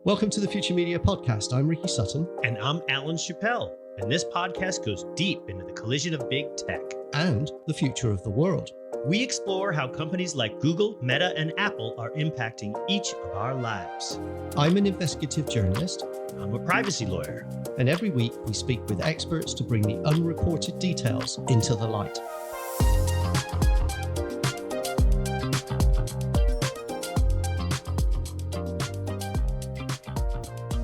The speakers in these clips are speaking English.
Welcome to the Future Media Podcast. I'm Ricky Sutton. And I'm Alan Chappell. And this podcast goes deep into the collision of big tech and the future of the world. We explore how companies like Google, Meta, and Apple are impacting each of our lives. I'm an investigative journalist. I'm a privacy lawyer. And every week we speak with experts to bring the unreported details into the light.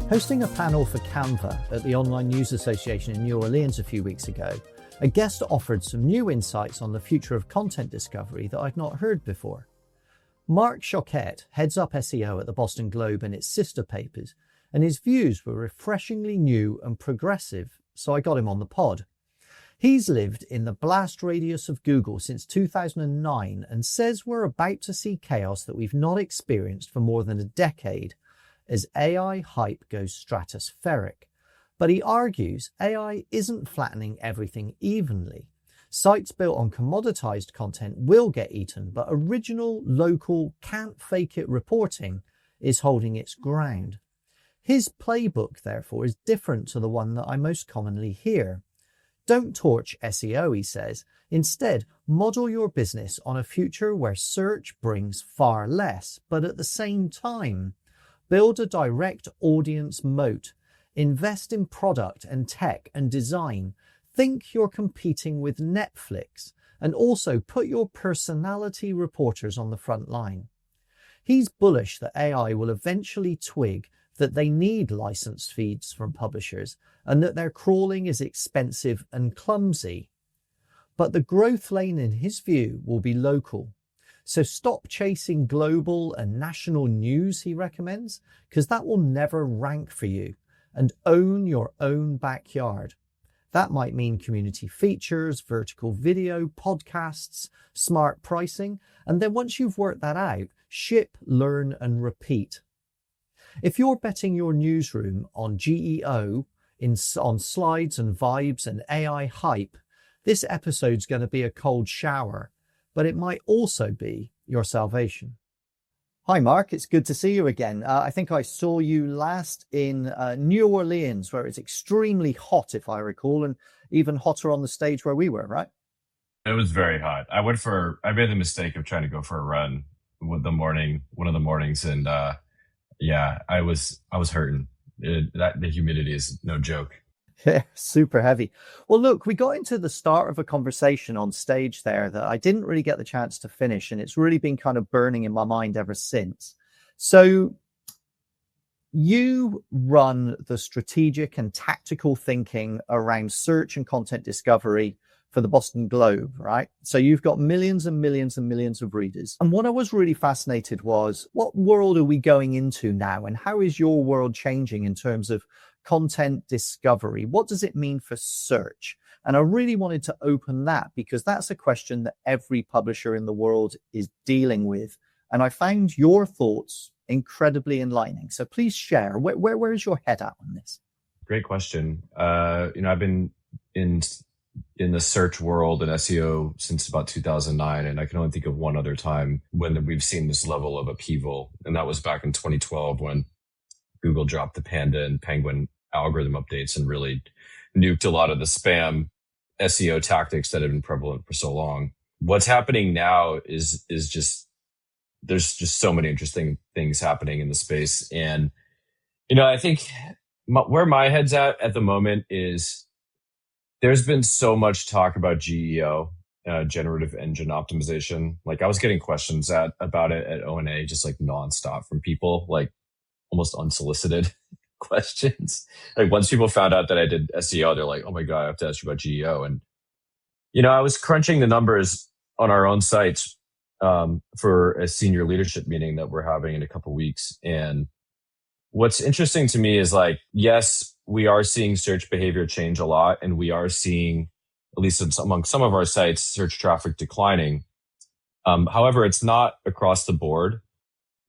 Hosting a panel for Canva at the Online News Association in New Orleans a few weeks ago, a guest offered some new insights on the future of content discovery that I'd not heard before. Mark Choquette heads up SEO at the Boston Globe and its sister papers, and his views were refreshingly new and progressive, so I got him on the pod. He's lived in the blast radius of Google since 2009 and says we're about to see chaos that we've not experienced for more than a decade as AI hype goes stratospheric. But he argues AI isn't flattening everything evenly. Sites built on commoditized content will get eaten, but original, local, can't fake it reporting is holding its ground. His playbook, therefore, is different to the one that I most commonly hear. Don't torch SEO, he says. Instead, model your business on a future where search brings far less, but at the same time, build a direct audience moat. Invest in product and tech and design. Think you're competing with Netflix, and also put your personality reporters on the front line. He's bullish that AI will eventually twig that they need licensed feeds from publishers and that their crawling is expensive and clumsy. But the growth lane, in his view, will be local. So stop chasing global and national news, he recommends, because that will never rank for you, and own your own backyard. That might mean community features, vertical video, podcasts, smart pricing, and then once you've worked that out, ship, learn, and repeat. If you're betting your newsroom on GEO, on slides and vibes and AI hype, this episode's going to be a cold shower, but it might also be your salvation. Hi, Mark. It's good to see you again. I think I saw you last in New Orleans, where it's extremely hot, if I recall, and even hotter on the stage where we were, right? It was very hot. I made the mistake of trying to go for a run one of the mornings, and I was hurting. The humidity is no joke. Yeah, super heavy. Well, look, we got into the start of a conversation on stage there that I didn't really get the chance to finish, and it's really been kind of burning in my mind ever since. So you run the strategic and tactical thinking around search and content discovery for the Boston Globe, right? So you've got millions and millions and millions of readers. And what I was really fascinated was, what world are we going into now? And how is your world changing in terms of content discovery? What does it mean for search? And I really wanted to open that because that's a question that every publisher in the world is dealing with. And I found your thoughts incredibly enlightening. So please share, where is your head at on this? Great question. I've been in the search world and SEO since about 2009. And I can only think of one other time when we've seen this level of upheaval. And that was back in 2012 when Google dropped the Panda and Penguin algorithm updates and really nuked a lot of the spam SEO tactics that have been prevalent for so long. What's happening now is just, there's just so many interesting things happening in the space. And, I think where my head's at the moment is there's been so much talk about GEO, generative engine optimization. Like I was getting questions about it at O&A, just like nonstop from people, like almost unsolicited questions. Like once people found out that I did SEO, they're like, oh my God, I have to ask you about GEO. And, I was crunching the numbers on our own sites for a senior leadership meeting that we're having in a couple of weeks. And what's interesting to me is like, yes, we are seeing search behavior change a lot. And we are seeing, at least among some of our sites, search traffic declining. However, it's not across the board.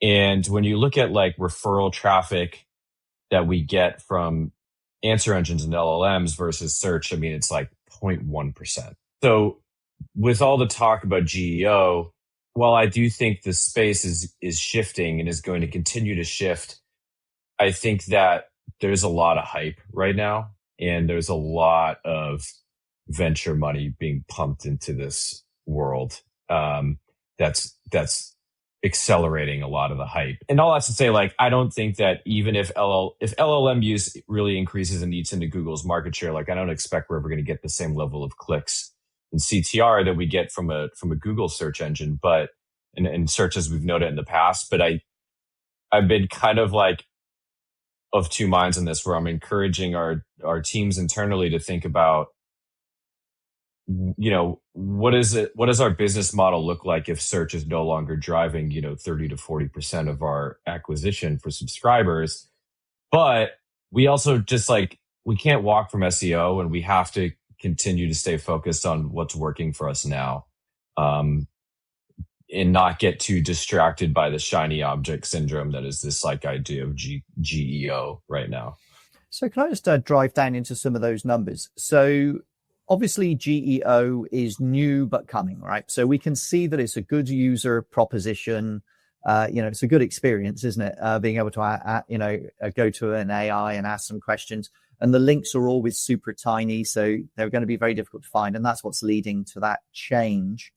And when you look at like referral traffic that we get from answer engines and LLMs versus search, I mean, it's like 0.1%. So with all the talk about GEO, while I do think the space is shifting and is going to continue to shift, I think that there's a lot of hype right now, and there's a lot of venture money being pumped into this world. That's accelerating a lot of the hype. And all that's to say, like, I don't think that even if LLM use really increases and eats into Google's market share, like, I don't expect we're ever going to get the same level of clicks and CTR that we get from a Google search engine, but and search as we've noted in the past. But I've been kind of like of two minds on this, where I'm encouraging our teams internally to think about, what does our business model look like if search is no longer driving, 30 to 40% of our acquisition for subscribers. But we also just, like, we can't walk from SEO, and we have to continue to stay focused on what's working for us now. And not get too distracted by the shiny object syndrome that is this, like, idea of GEO right now. So can I just drive down into some of those numbers? So obviously GEO is new but coming, right? So we can see that it's a good user proposition. It's a good experience, isn't it? Being able to, go to an AI and ask some questions. And the links are always super tiny, so they're going to be very difficult to find. And that's what's leading to that change.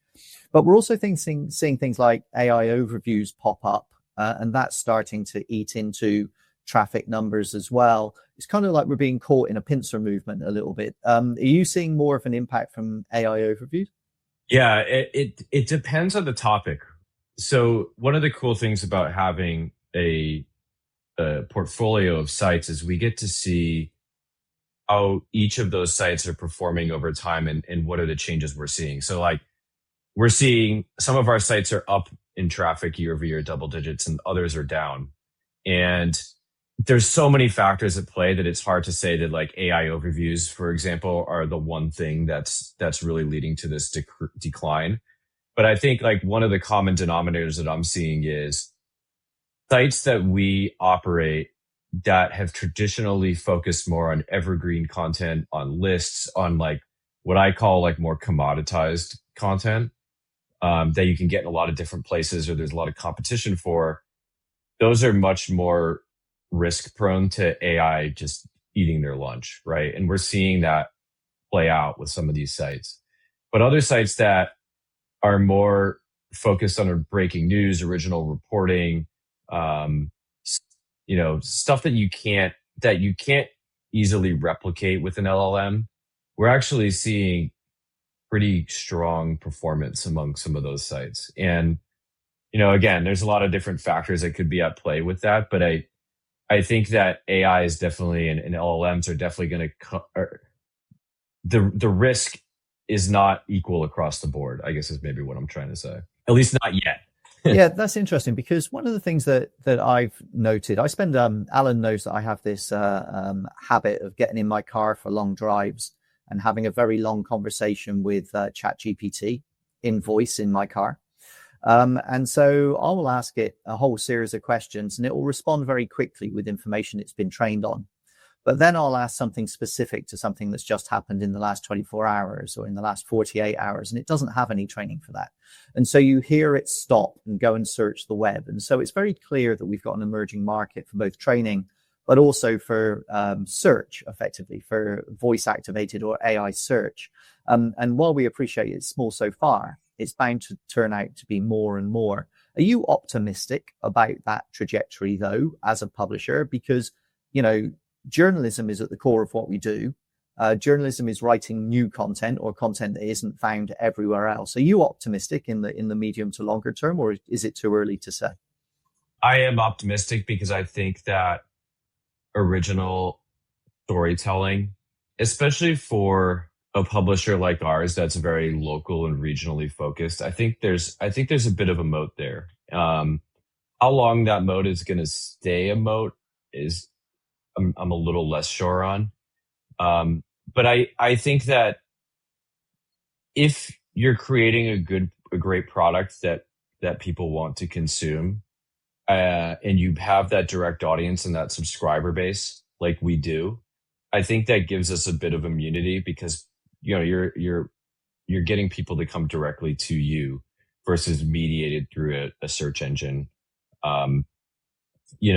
But we're also seeing things like AI overviews pop up, and that's starting to eat into traffic numbers as well. It's kind of like we're being caught in a pincer movement a little bit. Are you seeing more of an impact from AI overviews? Yeah, it depends on the topic. So one of the cool things about having a portfolio of sites is we get to see how each of those sites are performing over time, and what are the changes we're seeing. So, like, we're seeing some of our sites are up in traffic year over year, double digits, and others are down. And there's so many factors at play that it's hard to say that, like, AI overviews, for example, are the one thing that's really leading to this decline. But I think, like, one of the common denominators that I'm seeing is sites that we operate that have traditionally focused more on evergreen content, on lists, on, like, what I call, like, more commoditized content, that you can get in a lot of different places, or there's a lot of competition for. Those are much more risk prone to AI just eating their lunch, right? And we're seeing that play out with some of these sites. But other sites that are more focused on breaking news, original reporting, stuff that you can't easily replicate with an LLM, we're actually seeing pretty strong performance among some of those sites. And, again, there's a lot of different factors that could be at play with that. But I think that AI is definitely, and LLMs are definitely going to, the risk is not equal across the board, I guess is maybe what I'm trying to say. At least not yet. Yeah, that's interesting, because one of the things that I've noted, I spend, Alan knows that I have this habit of getting in my car for long drives and having a very long conversation with ChatGPT in voice in my car. And so I will ask it a whole series of questions, and it will respond very quickly with information it's been trained on. But then I'll ask something specific to something that's just happened in the last 24 hours or in the last 48 hours, and it doesn't have any training for that. And so you hear it stop and go and search the web. And so it's very clear that we've got an emerging market for both training, but also for search, effectively, for voice activated or AI search. And while we appreciate it's small so far, it's bound to turn out to be more and more. Are you optimistic about that trajectory, though, as a publisher? Because, journalism is at the core of what we do. Journalism is writing new content, or content that isn't found everywhere else. Are you optimistic in the medium to longer term, or is it too early to say? I am optimistic because I think that original storytelling, especially for a publisher like ours that's very local and regionally focused, I think there's a bit of a moat there. How long that moat is going to stay a moat is I'm a little less sure on. But I think that if you're creating a great product that people want to consume, and you have that direct audience and that subscriber base like we do, I think that gives us a bit of immunity, because you're getting people to come directly to you versus mediated through a search engine.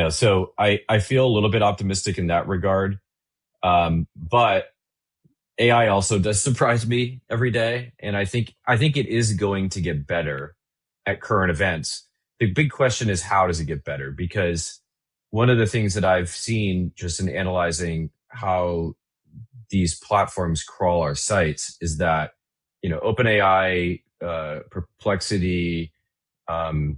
So I feel a little bit optimistic in that regard. But AI also does surprise me every day. And I think it is going to get better at current events. The big question is, how does it get better? Because one of the things that I've seen just in analyzing how these platforms crawl our sites is that, OpenAI, Perplexity, Claude,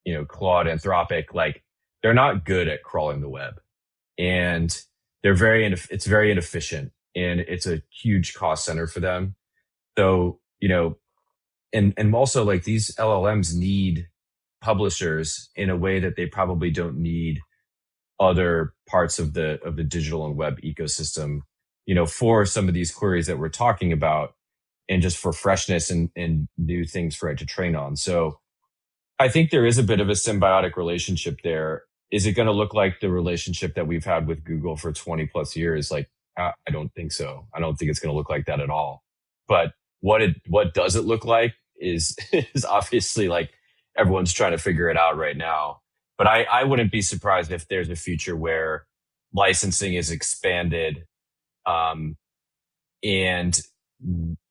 Anthropic, like they're not good at crawling the web, and it's very inefficient, and it's a huge cost center for them. So, and also like these LLMs need publishers in a way that they probably don't need other parts of the digital and web ecosystem, for some of these queries that we're talking about, and just for freshness and new things for it to train on. So I think there is a bit of a symbiotic relationship there. Is it going to look like the relationship that we've had with Google for 20 plus years? Like, I don't think so. I don't think it's going to look like that at all. But what does it look like is is obviously like everyone's trying to figure it out right now. But I wouldn't be surprised if there's a future where licensing is expanded, and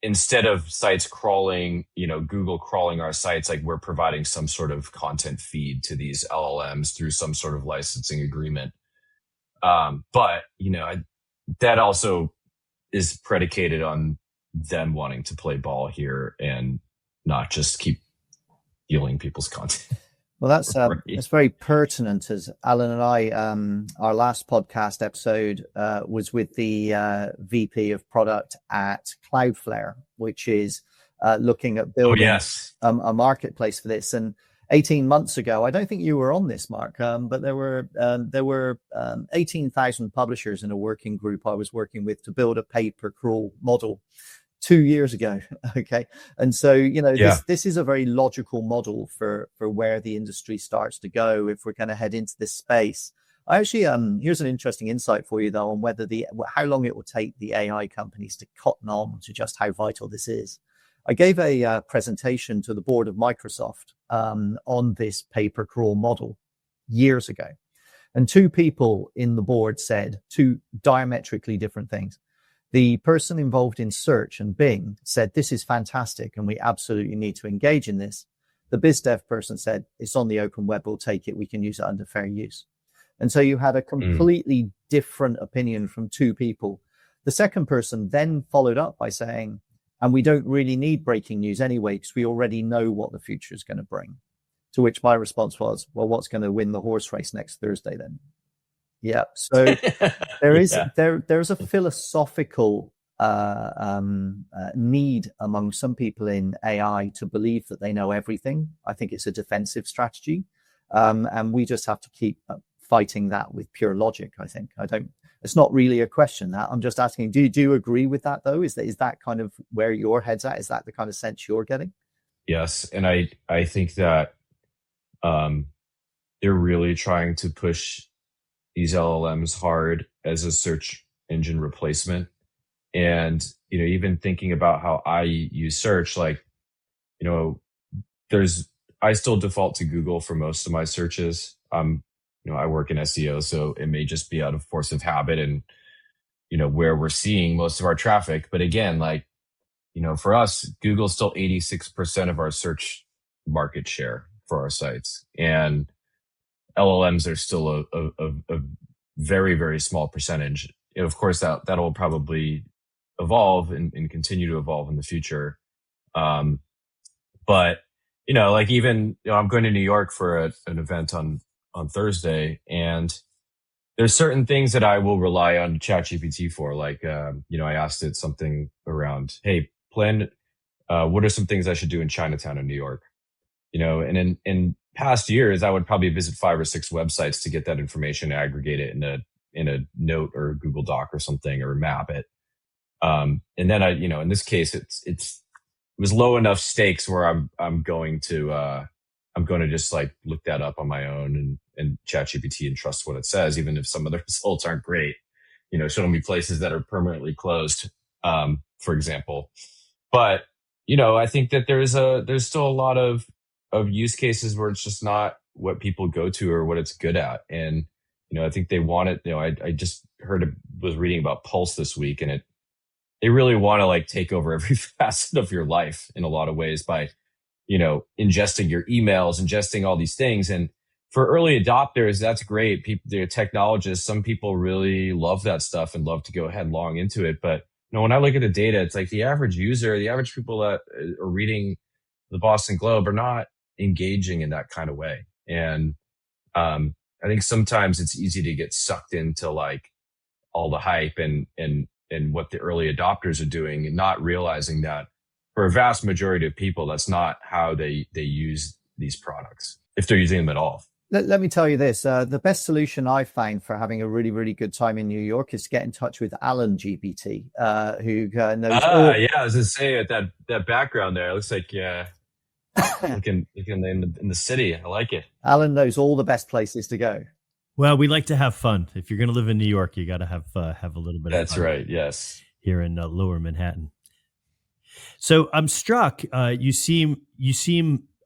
instead of sites crawling, Google crawling our sites, like we're providing some sort of content feed to these LLMs through some sort of licensing agreement. But that also is predicated on them wanting to play ball here and not just keep stealing people's content. Well, that's very pertinent, as Alan and I, our last podcast episode was with the VP of product at Cloudflare, which is looking at building a marketplace for this. And 18 months ago, I don't think you were on this, Mark, but there were 18,000 publishers in a working group I was working with to build a pay-per-crawl model 2 years ago. Okay. And so, this is a very logical model for where the industry starts to go if we're going to head into this space. I actually, here's an interesting insight for you though, on how long it will take the AI companies to cotton on to just how vital this is. I gave a presentation to the board of Microsoft on this pay-per-crawl model years ago. And two people in the board said two diametrically different things. The person involved in search and Bing said, this is fantastic and we absolutely need to engage in this. The biz dev person said, it's on the open web, we'll take it, we can use it under fair use. And so you had a completely different opinion from two people. The second person then followed up by saying, and we don't really need breaking news anyway, because we already know what the future is going to bring. To which my response was, well, what's going to win the horse race next Thursday then? Yeah. So there's a philosophical need among some people in AI to believe that they know everything. I think it's a defensive strategy. And we just have to keep fighting that with pure logic, I think. It's not really a question that I'm just asking. Do you agree with that though? Is that kind of where your head's at? Is that the kind of sense you're getting? Yes. And I think that they're really trying to push these LLMs hard as a search engine replacement. And, even thinking about how I use search, like, I still default to Google for most of my searches. I work in SEO, so it may just be out of force of habit and, where we're seeing most of our traffic. But again, like, for us, Google's still 86% of our search market share for our sites. And LLMs are still a very, very small percentage. Of course, that'll probably evolve and continue to evolve in the future. But, even, I'm going to New York for an event on Thursday, and there's certain things that I will rely on ChatGPT for. Like, I asked it something around, hey, what are some things I should do in Chinatown in New York? And in past years, I would probably visit 5 or 6 websites to get that information, aggregate it in a note or a Google Doc or something, or map it. And then in this case, it was low enough stakes where I'm going to just like look that up on my own and ChatGPT and trust what it says, even if some of the results aren't great. Showing me places that are permanently closed, for example. But I think that there's still a lot of use cases where it's just not what people go to or what it's good at. And, I think they want it. I just was reading about Pulse this week, and they really want to like take over every facet of your life in a lot of ways by, ingesting your emails, ingesting all these things. And for early adopters, that's great. People, they're technologists. Some people really love that stuff and love to go headlong into it. But when I look at the data, it's like the average user, the average people that are reading the Boston Globe are not engaging in that kind of way. And I think sometimes it's easy to get sucked into like all the hype and what the early adopters are doing, and not realizing that for a vast majority of people, that's not how they use these products, if they're using them at all. Let me tell you this. The best solution I've found for having a really, really good time in New York is to get in touch with Alan GPT, who knows all... Yeah, I was going to say that background there. It looks like, in the city. I like it. Alan knows all the best places to go. Well, we like to have fun. If you're going to live in New York, you got to have a little bit of fun. That's right, yes. Here in Lower Manhattan. So I'm struck. You seem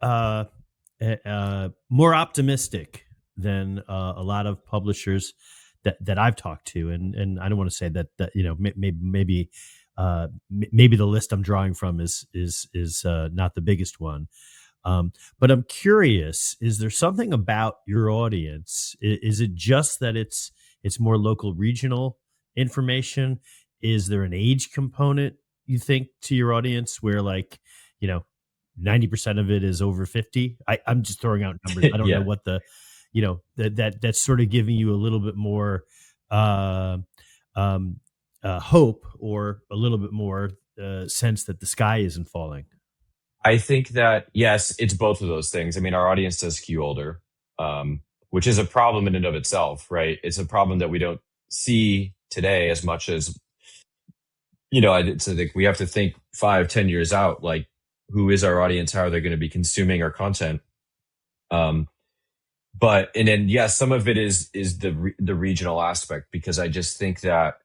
more optimistic than a lot of publishers that I've talked to, and I don't want to say that maybe the list I'm drawing from is not the biggest one, but I'm curious: is there something about your audience? Is it just that it's more local, regional information? Is there an age component, you think, to your audience where 90% of it is over 50? I'm just throwing out numbers. I don't know what that's sort of giving you a little bit more hope, or a little bit more sense that the sky isn't falling. I think that, yes, it's both of those things. I mean, our audience does skew older, which is a problem in and of itself, right? It's a problem that we don't see today as much as, I think we have to think 5-10 years out, like, who is our audience? How are they going to be consuming our content? And then, yes, some of it is the regional aspect, because I just think that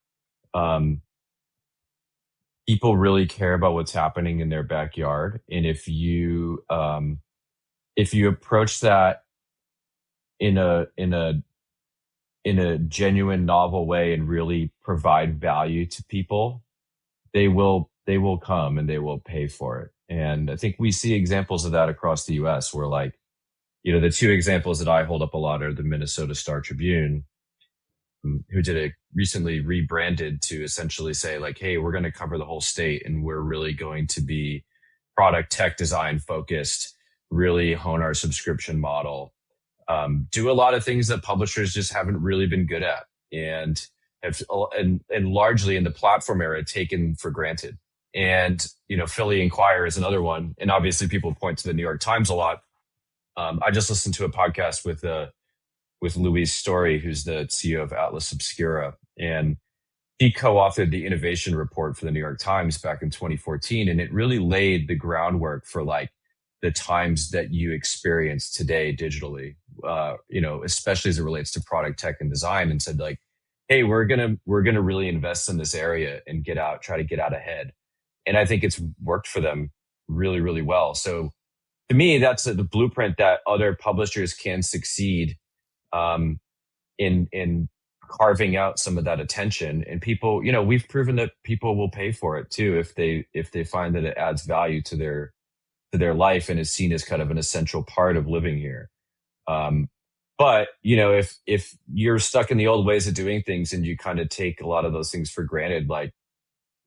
people really care about what's happening in their backyard. And if you approach that in a genuine, novel way and really provide value to people, they will come and they will pay for it. And I think we see examples of that across the US, where the two examples that I hold up a lot are the Minnesota Star Tribune, who recently rebranded to essentially say like, hey, we're going to cover the whole state, and we're really going to be product tech design focused, really hone our subscription model, do a lot of things that publishers just haven't really been good at, and largely in the platform era taken for granted. And, Philly Inquirer is another one. And obviously people point to the New York Times a lot. I just listened to a podcast with Louise Story, who's the CEO of Atlas Obscura, and he co-authored the innovation report for the New York Times back in 2014. And it really laid the groundwork for the times that you experience today digitally, especially as it relates to product tech and design, and said hey, we're going to really invest in this area and try to get out ahead. And I think it's worked for them really, really well. So to me, that's the blueprint that other publishers can succeed in carving out some of that attention. And people, we've proven that people will pay for it too if they find that it adds value to their life and is seen as kind of an essential part of living here. But if you're stuck in the old ways of doing things and you kind of take a lot of those things for granted,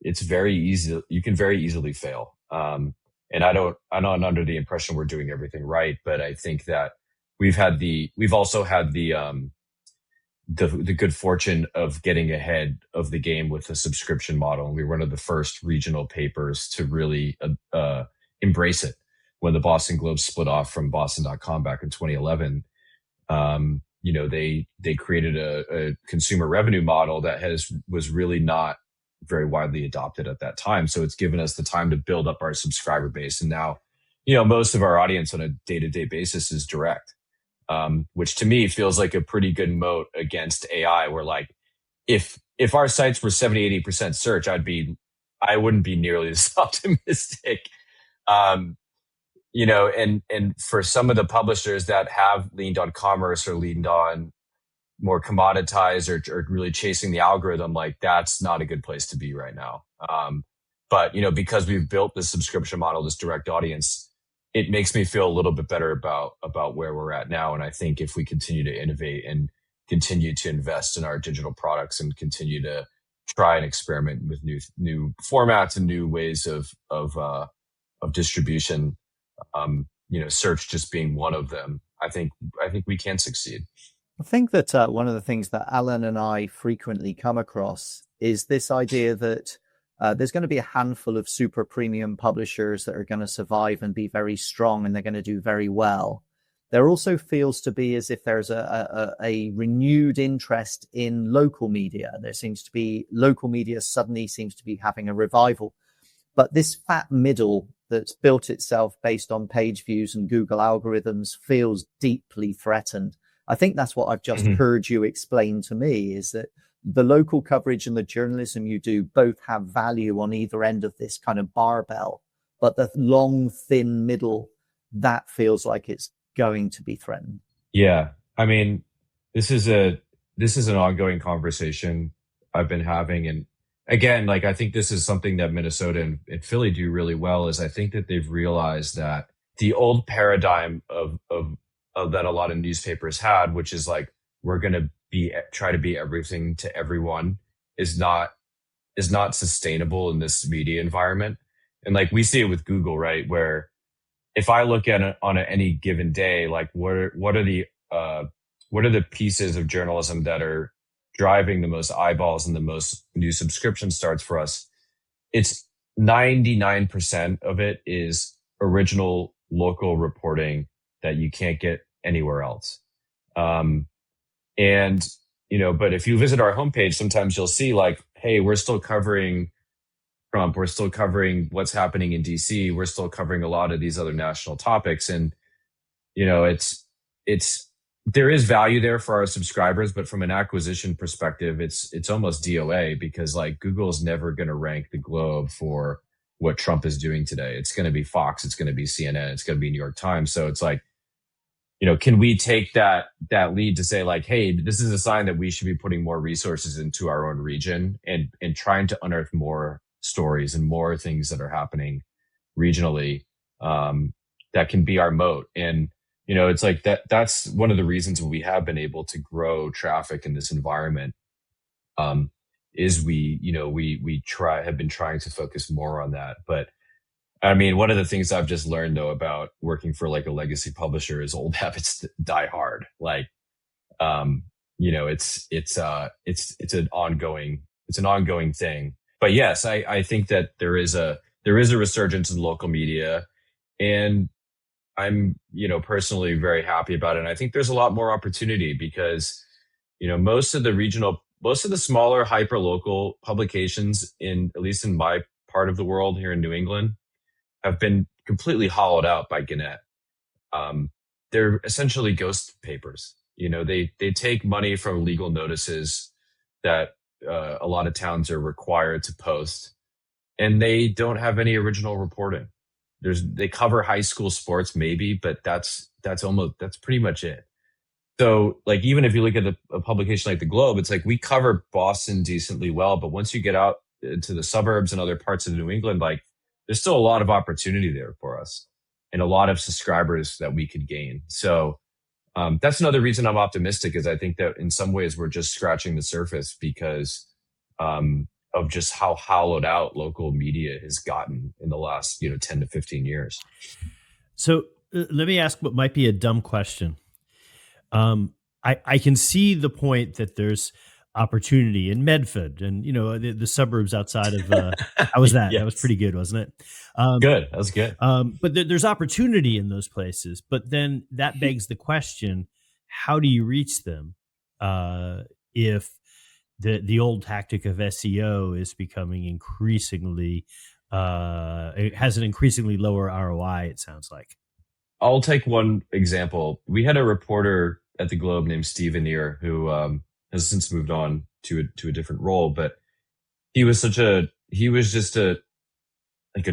it's very easy. You can very easily fail. And I'm not under the impression we're doing everything right, but I think that we've also had the good fortune of getting ahead of the game with the subscription model. And we were one of the first regional papers to really embrace it when the Boston Globe split off from Boston.com back in 2011. They created a consumer revenue model that was really not very widely adopted at that time. So it's given us the time to build up our subscriber base. And now, most of our audience on a day-to-day basis is direct, which to me feels like a pretty good moat against AI, where if our sites were 70-80% search, I wouldn't be nearly as optimistic. and for some of the publishers that have leaned on commerce or leaned on more commoditized or really chasing the algorithm, like that's not a good place to be right now. But because we've built this subscription model, this direct audience, it makes me feel a little bit better about where we're at now. And I think if we continue to innovate and continue to invest in our digital products and continue to try and experiment with new formats and new ways of distribution, search just being one of them, I think we can succeed. I think that one of the things that Alan and I frequently come across is this idea that there's going to be a handful of super premium publishers that are going to survive and be very strong, and they're going to do very well. There also feels to be as if there's a renewed interest in local media. There seems to be local media suddenly seems to be having a revival. But this fat middle that's built itself based on page views and Google algorithms feels deeply threatened. I think that's what I've just heard you explain to me, is that the local coverage and the journalism you do both have value on either end of this kind of barbell, but the long, thin middle, that feels like it's going to be threatened. Yeah. I mean, this is an ongoing conversation I've been having. And again, like, I think this is something that Minnesota and Philly do really well, is I think that they've realized that the old paradigm of that a lot of newspapers had, which is like, we're going to try to be everything to everyone, is not sustainable in this media environment. And like, we see it with Google, right? Where if I look at it on any given day, like what are the pieces of journalism that are driving the most eyeballs and the most new subscription starts for us? It's 99% of it is original local reporting that you can't get anywhere else. But if you visit our homepage, sometimes you'll see like, hey, we're still covering Trump. We're still covering what's happening in DC. We're still covering a lot of these other national topics. And, there is value there for our subscribers, but from an acquisition perspective, it's almost DOA, because like Google is never going to rank the Globe for what Trump is doing today. It's going to be Fox. It's going to be CNN. It's going to be New York Times. So it's like, can we take that lead to say like, hey, this is a sign that we should be putting more resources into our own region and trying to unearth more stories and more things that are happening regionally, that can be our moat. And, it's like that's one of the reasons we have been able to grow traffic in this environment, is we have been trying to focus more on that. But I mean, one of the things I've just learned though about working for like a legacy publisher is old habits die hard. Like, it's an ongoing thing. But yes, I think that there is a resurgence in local media, and I'm, personally very happy about it. And I think there's a lot more opportunity because, most of the smaller hyper local publications at least in my part of the world here in New England, have been completely hollowed out by Gannett. They're essentially ghost papers. They take money from legal notices that a lot of towns are required to post, and they don't have any original reporting. They cover high school sports maybe, but that's pretty much it. So like, even if you look at a publication like the Globe, it's like we cover Boston decently well, but once you get out to the suburbs and other parts of New England, like there's still a lot of opportunity there for us and a lot of subscribers that we could gain. So that's another reason I'm optimistic, is I think that in some ways we're just scratching the surface because of just how hollowed out local media has gotten in the last 10 to 15 years. So let me ask what might be a dumb question. I can see the point that there's opportunity in Medford and the suburbs outside of how was that? Yes. That was pretty good, wasn't it? Good. That was good. But there's opportunity in those places. But then that begs the question: how do you reach them if the old tactic of SEO is becoming increasingly it has an increasingly lower ROI? It sounds like. I'll take one example. We had a reporter at the Globe named Steve Anier who has since moved on to a different role, but he was just a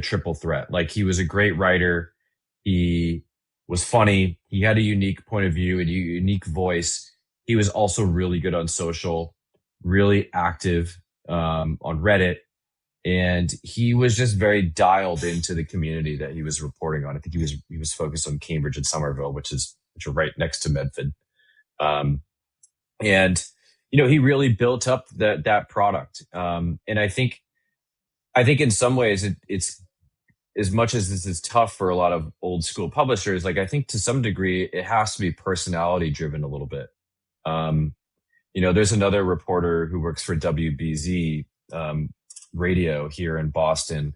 triple threat. Like, he was a great writer. He was funny. He had a unique point of view and a unique voice. He was also really good on social, really active on Reddit. And he was just very dialed into the community that he was reporting on. I think he was focused on Cambridge and Somerville, which are right next to Medford. Um, and he really built up that product. And I think in some ways it's as much as this is tough for a lot of old school publishers. Like I think to some degree it has to be personality driven a little bit. Um, there's another reporter who works for WBZ radio here in Boston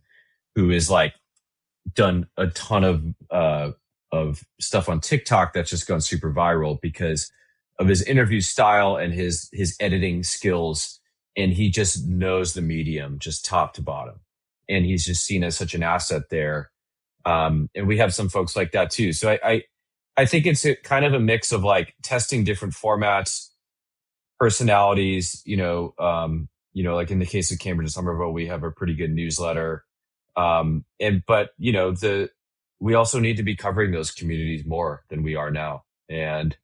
who is like done a ton of stuff on TikTok that's just gone super viral because of his interview style and his editing skills. And he just knows the medium just top to bottom. And he's just seen as such an asset there. And we have some folks like that too. So I think it's kind of a mix of like testing different formats, personalities, like in the case of Cambridge and Somerville, we have a pretty good newsletter. But we also need to be covering those communities more than we are now. And,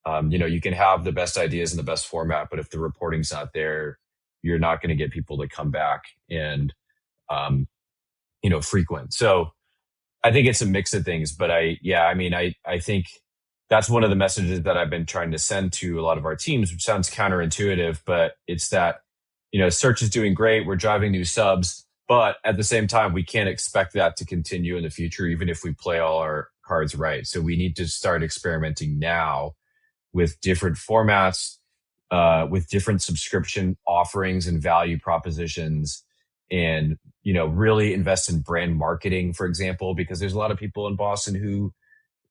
you can have the best ideas in the best format, but if the reporting's not there, you're not going to get people to come back and, frequent. So I think it's a mix of things, but I think that's one of the messages that I've been trying to send to a lot of our teams, which sounds counterintuitive, but it's that, search is doing great. We're driving new subs, but at the same time, we can't expect that to continue in the future, even if we play all our cards right. So we need to start experimenting now with different formats, with different subscription offerings and value propositions, and really invest in brand marketing, for example, because there's a lot of people in Boston who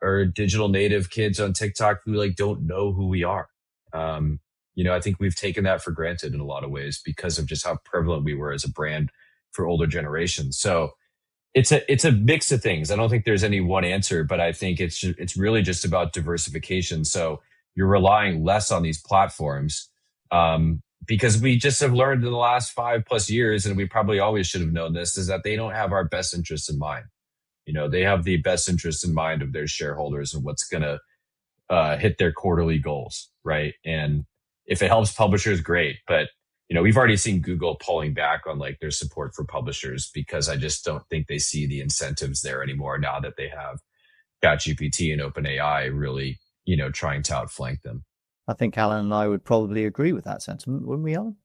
are digital native kids on TikTok who like don't know who we are. I think we've taken that for granted in a lot of ways because of just how prevalent we were as a brand for older generations. So it's a mix of things. I don't think there's any one answer, but I think it's really just about diversification. So you're relying less on these platforms, because we just have learned in the last 5+ years, and we probably always should have known this, is that they don't have our best interests in mind. They have the best interest in mind of their shareholders and what's going to hit their quarterly goals, right? And if it helps publishers, great. But we've already seen Google pulling back on like their support for publishers because I just don't think they see the incentives there anymore now that they have ChatGPT and OpenAI really, trying to outflank them. I think Alan and I would probably agree with that sentiment, wouldn't we, Alan?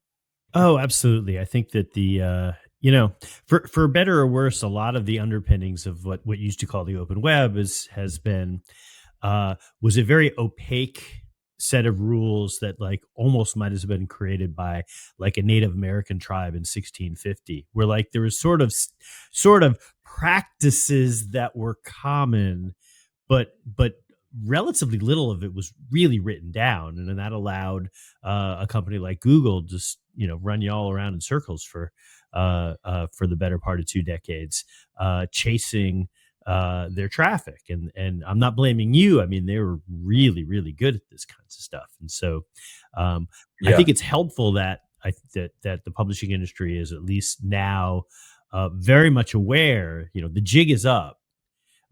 Oh, absolutely. I think that for better or worse, a lot of the underpinnings of what used to call the open web was a very opaque set of rules that like almost might have been created by like a Native American tribe in 1650, where like there was sort of practices that were common, but relatively little of it was really written down, and then that allowed a company like Google just run you all around in circles for the better part of 2 decades, chasing their traffic. And I'm not blaming you. I mean, they were really, really good at this kinds of stuff. And so I think it's helpful that that the publishing industry is at least now very much aware, the jig is up,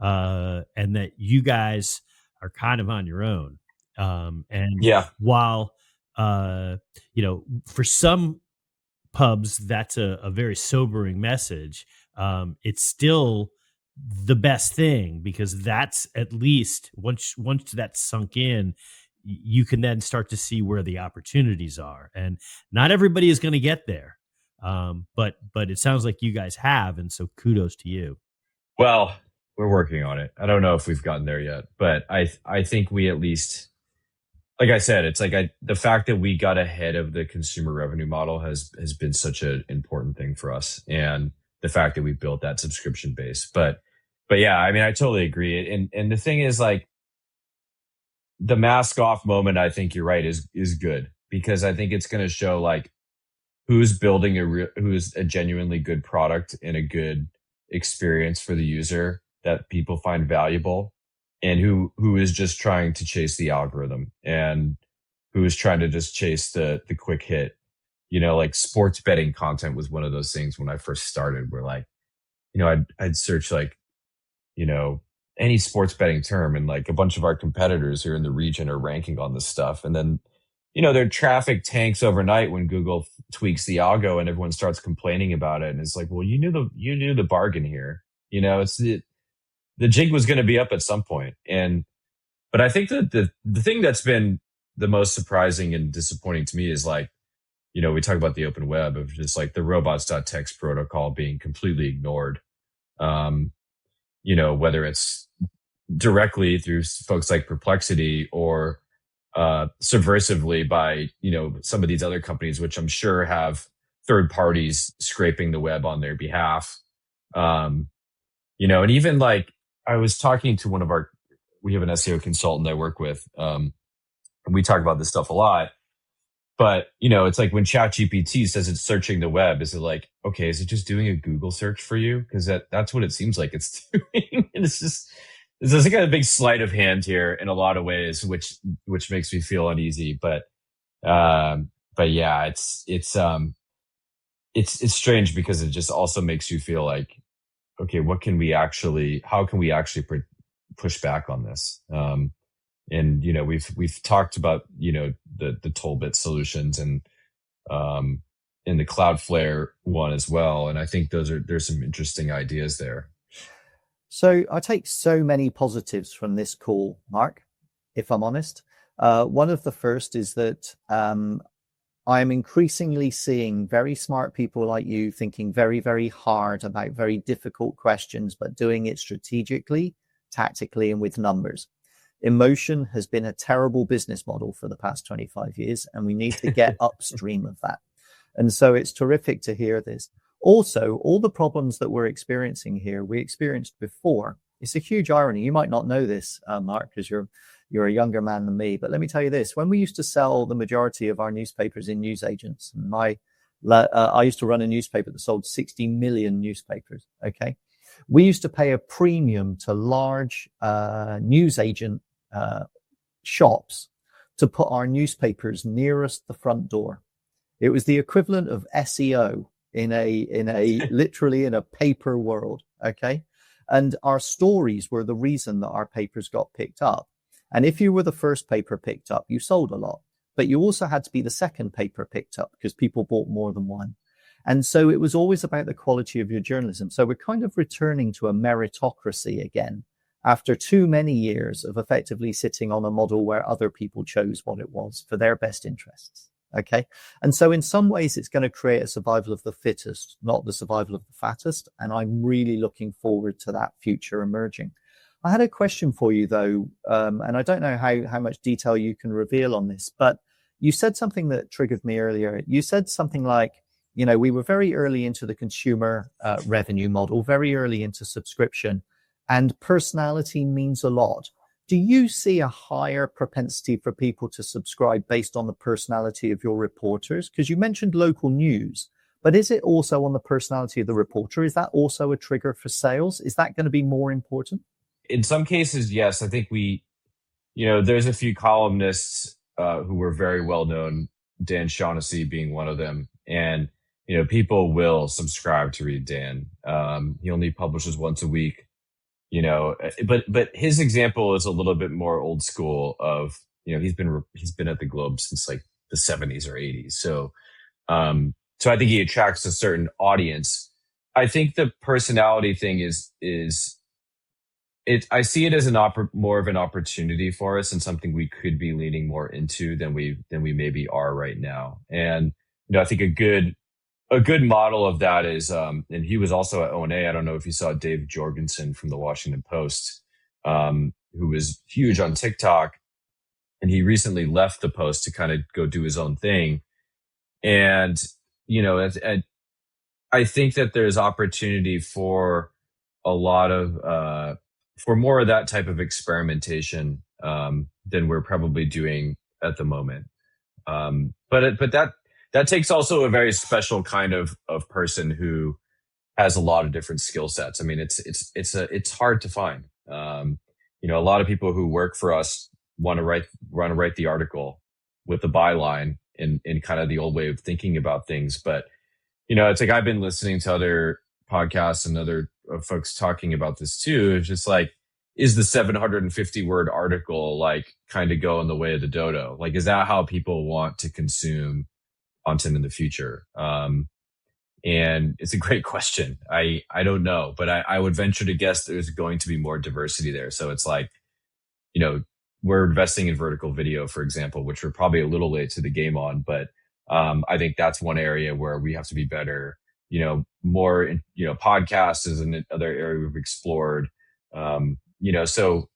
and that you guys are kind of on your own. While, for some pubs, that's a very sobering message. It's still the best thing because that's at least once that's sunk in, you can then start to see where the opportunities are, and not everybody is going to get there. But it sounds like you guys have, and so kudos to you. Well, we're working on it. I don't know if we've gotten there yet, but I think we at least, like I said, it's like the fact that we got ahead of the consumer revenue model has been such an important thing for us, and the fact that we built that subscription base. But yeah, I mean, I totally agree. And the thing is, like, the mask off moment, I think you're right, is good, because I think it's going to show like who's building who's a genuinely good product and a good experience for the user that people find valuable, and who is just trying to chase the algorithm, and who is trying to just chase the quick hit. Like sports betting content was one of those things when I first started, where like, I'd search like, any sports betting term, and like a bunch of our competitors here in the region are ranking on this stuff. And then, their traffic tanks overnight when Google tweaks the algo and everyone starts complaining about it. And it's like, well, you knew the bargain here. It's the jig was going to be up at some point. But I think that the thing that's been the most surprising and disappointing to me is like, we talk about the open web of just like the robots.txt protocol being completely ignored. Whether it's directly through folks like Perplexity or subversively by, some of these other companies, which I'm sure have third parties scraping the web on their behalf. And even like I was talking to we have an SEO consultant I work with. And we talk about this stuff a lot. But, it's like when ChatGPT says it's searching the web, is it like, okay, is it just doing a Google search for you? Because that's what it seems like it's doing. And it's like a big sleight of hand here in a lot of ways, which makes me feel uneasy. But yeah, it's strange because it just also makes you feel like, okay, how can we actually push back on this? And we've talked about the Tollbit solutions and in the Cloudflare one as well, and I think there's some interesting ideas there. So I take so many positives from this call, Mark, if I'm honest. One of the first is that I'm increasingly seeing very smart people like you thinking very, very hard about very difficult questions, but doing it strategically, tactically, and with numbers. Emotion has been a terrible business model for the past 25 years, and we need to get upstream of that. And so it's terrific to hear this. Also, all the problems that we're experiencing here, we experienced before. It's a huge irony. You might not know this, Mark, because you're a younger man than me. But let me tell you this. When we used to sell the majority of our newspapers in newsagents, and I used to run a newspaper that sold 60 million newspapers, okay? We used to pay a premium to large newsagent shops to put our newspapers nearest the front door. It was the equivalent of SEO in a literally in a paper world. Okay. And our stories were the reason that our papers got picked up. And if you were the first paper picked up, you sold a lot, but you also had to be the second paper picked up because people bought more than one. And so it was always about the quality of your journalism. So we're kind of returning to a meritocracy again, after too many years of effectively sitting on a model where other people chose what it was for their best interests. Okay. And so in some ways, it's going to create a survival of the fittest, not the survival of the fattest. And I'm really looking forward to that future emerging. I had a question for you, though, and I don't know how much detail you can reveal on this, but you said something that triggered me earlier. You said something like, we were very early into the consumer revenue model, very early into subscription. And personality means a lot. Do you see a higher propensity for people to subscribe based on the personality of your reporters? Because you mentioned local news, but is it also on the personality of the reporter? Is that also a trigger for sales? Is that going to be more important? In some cases, yes. I think there's a few columnists who were very well known, Dan Shaughnessy being one of them. And, people will subscribe to read Dan. He only publishes once a week. But his example is a little bit more old school of, he's been at the Globe since like the 70s or 80s. So I think he attracts a certain audience. I think the personality thing I see it as more of an opportunity for us and something we could be leaning more into than we maybe are right now. And, I think a good model of that is, and he was also at O&A. I don't know if you saw Dave Jorgensen from the Washington Post, who was huge on TikTok, and he recently left the Post to kind of go do his own thing. And, I think that there's opportunity for a lot of, for more of that type of experimentation, than we're probably doing at the moment. But that takes also a very special kind of person who has a lot of different skill sets. I mean, it's hard to find. A lot of people who work for us want to write the article with the byline in kind of the old way of thinking about things. But, it's like I've been listening to other podcasts and other folks talking about this too. It's just like, is the 750 word article like kind of go in the way of the dodo? Like, is that how people want to consume content in the future? And it's a great question. I don't know, but I would venture to guess there's going to be more diversity there. So it's like, you know, we're investing in vertical video, for example, which we're probably a little late to the game on, but I think that's one area where we have to be better. You know, more, you know, podcasts is another area we've explored. So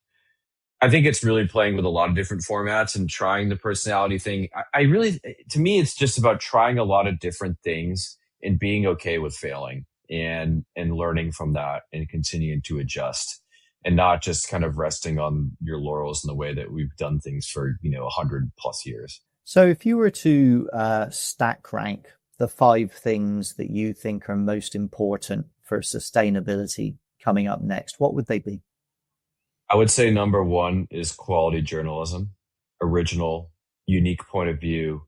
I think it's really playing with a lot of different formats and trying the personality thing. I really, to me, it's just about trying a lot of different things and being okay with failing and learning from that and continuing to adjust and not just kind of resting on your laurels in the way that we've done things for, 100+ years. So if you were to stack rank the 5 things that you think are most important for sustainability coming up next, what would they be? I would say number 1 is quality journalism, original, unique point of view,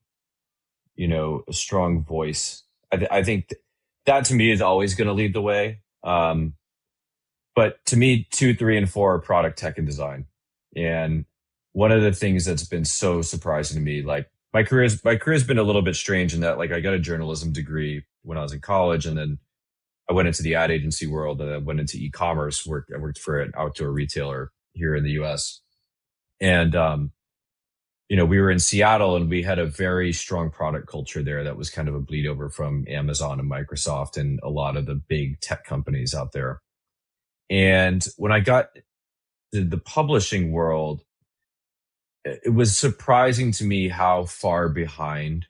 a strong voice. I think that to me is always going to lead the way. But to me, 2, 3, and 4 are product, tech, and design. And one of the things that's been so surprising to me, like my career's been a little bit strange in that, like, I got a journalism degree when I was in college, and then I went into the ad agency world, and I went into e-commerce. I worked for an outdoor retailer here in the US. And, we were in Seattle, and we had a very strong product culture there that was kind of a bleed over from Amazon and Microsoft and a lot of the big tech companies out there. And when I got to the publishing world, it was surprising to me how far behind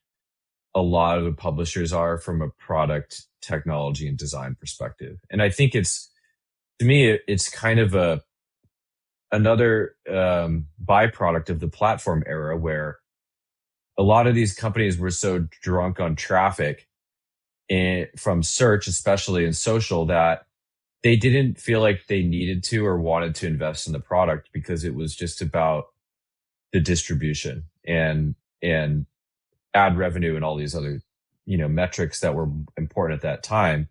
a lot of the publishers are from a product, technology, and design perspective. And I think to me, it's kind of another byproduct of the platform era, where a lot of these companies were so drunk on traffic from search, especially in social, that they didn't feel like they needed to or wanted to invest in the product because it was just about the distribution and ad revenue and all these other, metrics that were important at that time.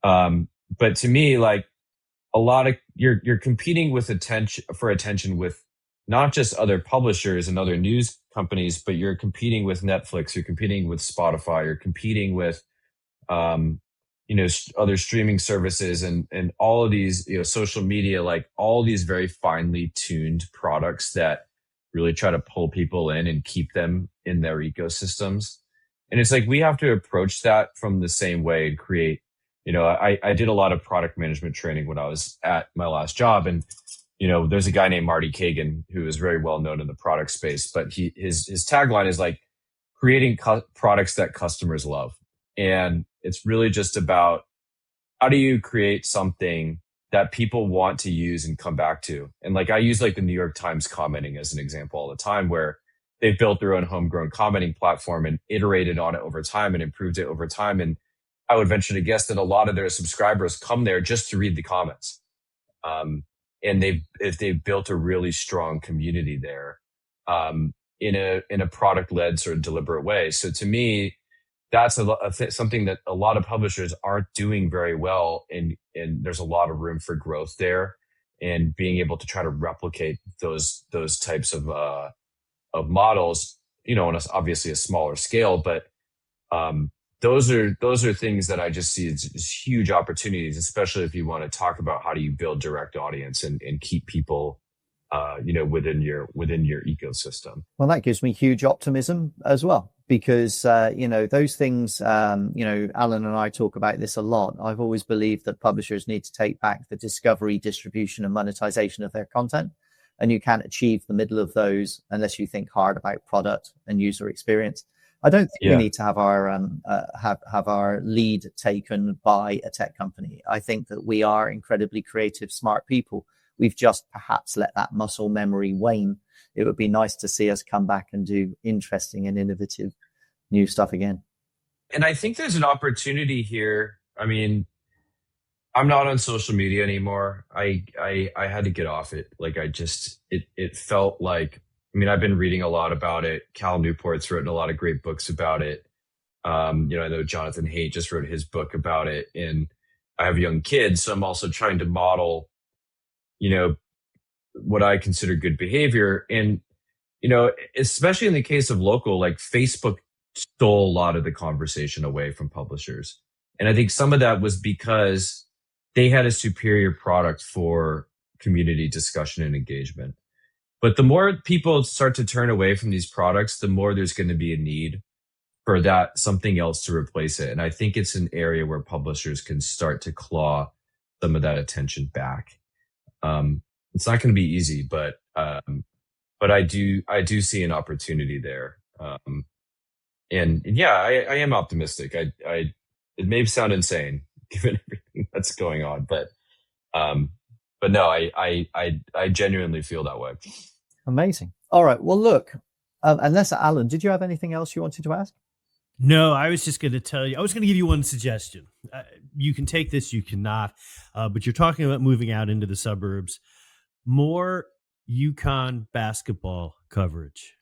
But to me, like, a lot of you're competing with attention with not just other publishers and other news companies, but you're competing with Netflix, you're competing with Spotify, you're competing with, other streaming services and all of these, social media, like all these very finely tuned products that really try to pull people in and keep them in their ecosystems. And it's like, we have to approach that from the same way and create, I did a lot of product management training when I was at my last job. And, there's a guy named Marty Kagan who is very well known in the product space, but his tagline is like creating products that customers love. And it's really just about, how do you create something that people want to use and come back to? And like, I use like the New York Times commenting as an example all the time, where they've built their own homegrown commenting platform and iterated on it over time and improved it over time. And I would venture to guess that a lot of their subscribers come there just to read the comments. And they've built a really strong community there, in a product-led sort of deliberate way. So to me, that's something that a lot of publishers aren't doing very well, and there's a lot of room for growth there, and being able to try to replicate those types of models, on obviously a smaller scale, but those are things that I just see as huge opportunities, especially if you want to talk about how do you build direct audience and keep people within your ecosystem. Well, that gives me huge optimism as well, because, those things, Alan and I talk about this a lot. I've always believed that publishers need to take back the discovery, distribution, and monetization of their content. And you can't achieve the middle of those unless you think hard about product and user experience. I don't think we need to have our lead taken by a tech company. I think that we are incredibly creative, smart people. We've just perhaps let that muscle memory wane. It would be nice to see us come back and do interesting and innovative new stuff again. And I think there's an opportunity here. I mean, I'm not on social media anymore. I had to get off it. Like, it felt like, I've been reading a lot about it. Cal Newport's written a lot of great books about it. I know Jonathan Haidt just wrote his book about it. And I have young kids, so I'm also trying to model, what I consider good behavior. And, especially in the case of local, like Facebook stole a lot of the conversation away from publishers. And I think some of that was because they had a superior product for community discussion and engagement. But the more people start to turn away from these products, the more there's going to be a need for that something else to replace it. And I think it's an area where publishers can start to claw some of that attention back. It's not going to be easy, but I do see an opportunity there. And yeah, I am optimistic. It may sound insane given everything that's going on, but no, I genuinely feel that way. Amazing. All right. Well, look, unless Alan, did you have anything else you wanted to ask? No, I was just going to tell you, I was going to give you one suggestion. You can take this, you cannot, but you're talking about moving out into the suburbs. More UConn basketball coverage.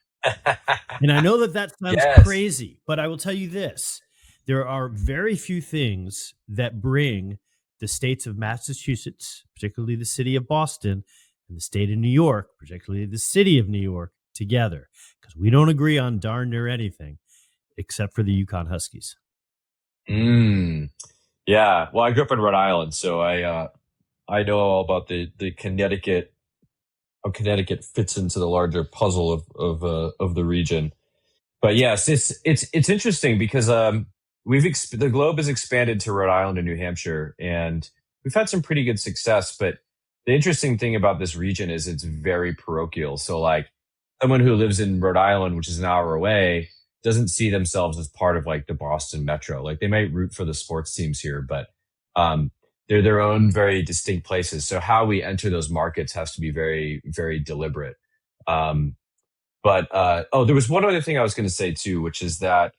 And I know that sounds crazy, but I will tell you this. There are very few things that bring the states of Massachusetts, particularly the city of Boston, and the state of New York, particularly the city of New York, together, because we don't agree on darn near anything except for the UConn Huskies. Yeah. Well, I grew up in Rhode Island, so I know all about the Connecticut, how Connecticut fits into the larger puzzle of the region. But yes, it's interesting because the globe has expanded to Rhode Island and New Hampshire, and we've had some pretty good success. But the interesting thing about this region is it's very parochial. So like someone who lives in Rhode Island, which is an hour away, doesn't see themselves as part of like the Boston metro. Like they might root for the sports teams here, but they're their own very distinct places. So how we enter those markets has to be very, very deliberate. But there was one other thing I was going to say too, which is that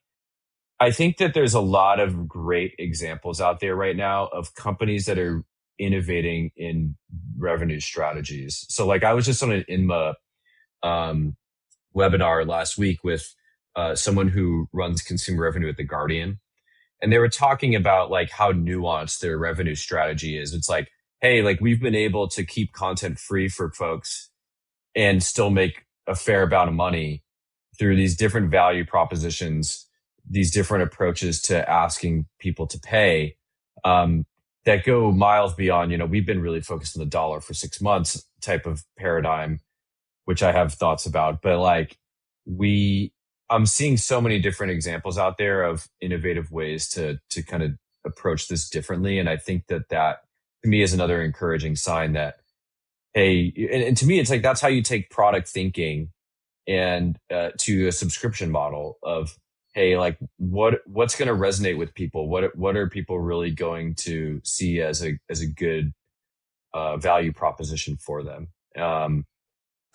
I think that there's a lot of great examples out there right now of companies that are innovating in revenue strategies. So like I was just on an INMA webinar last week with someone who runs consumer revenue at The Guardian. And they were talking about like how nuanced their revenue strategy is. It's like, hey, like we've been able to keep content free for folks and still make a fair amount of money through these different value propositions, these different approaches to asking people to pay that go miles beyond, we've been really focused on the dollar for 6 months type of paradigm, which I have thoughts about. But like I'm seeing so many different examples out there of innovative ways to kind of approach this differently. And I think that to me is another encouraging sign that, hey, and to me, it's like, that's how you take product thinking and to a subscription model of, hey, like what's going to resonate with people? What are people really going to see as a good value proposition for them?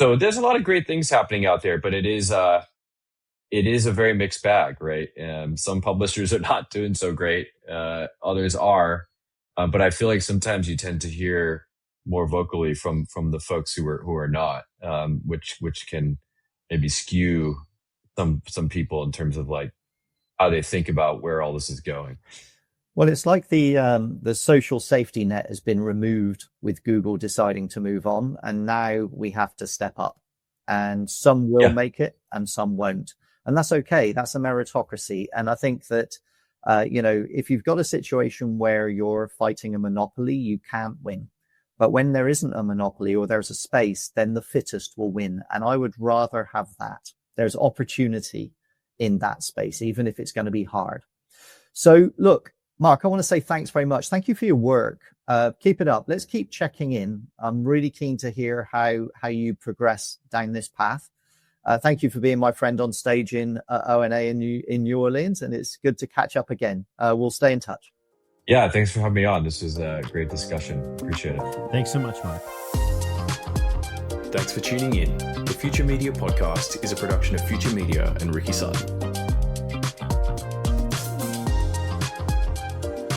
So there's a lot of great things happening out there, but it is a very mixed bag, right? Some publishers are not doing so great. Others are. But I feel like sometimes you tend to hear more vocally from the folks who are not, which can maybe skew some people in terms of like how they think about where all this is going. Well, it's like the social safety net has been removed with Google deciding to move on, and now we have to step up. And some will make it, and some won't. And that's okay. That's a meritocracy. And I think that, if you've got a situation where you're fighting a monopoly, you can't win. But when there isn't a monopoly or there's a space, then the fittest will win. And I would rather have that. There's opportunity in that space, even if it's going to be hard. So look, Mark, I want to say thanks very much. Thank you for your work. Keep it up. Let's keep checking in. I'm really keen to hear how you progress down this path. Thank you for being my friend on stage in ONA in New Orleans, and it's good to catch up again. We'll stay in touch. Yeah, thanks for having me on. This was a great discussion. Appreciate it. Thanks so much, Mark. Thanks for tuning in. The Future Media Podcast is a production of Future Media and Ricky Sutton.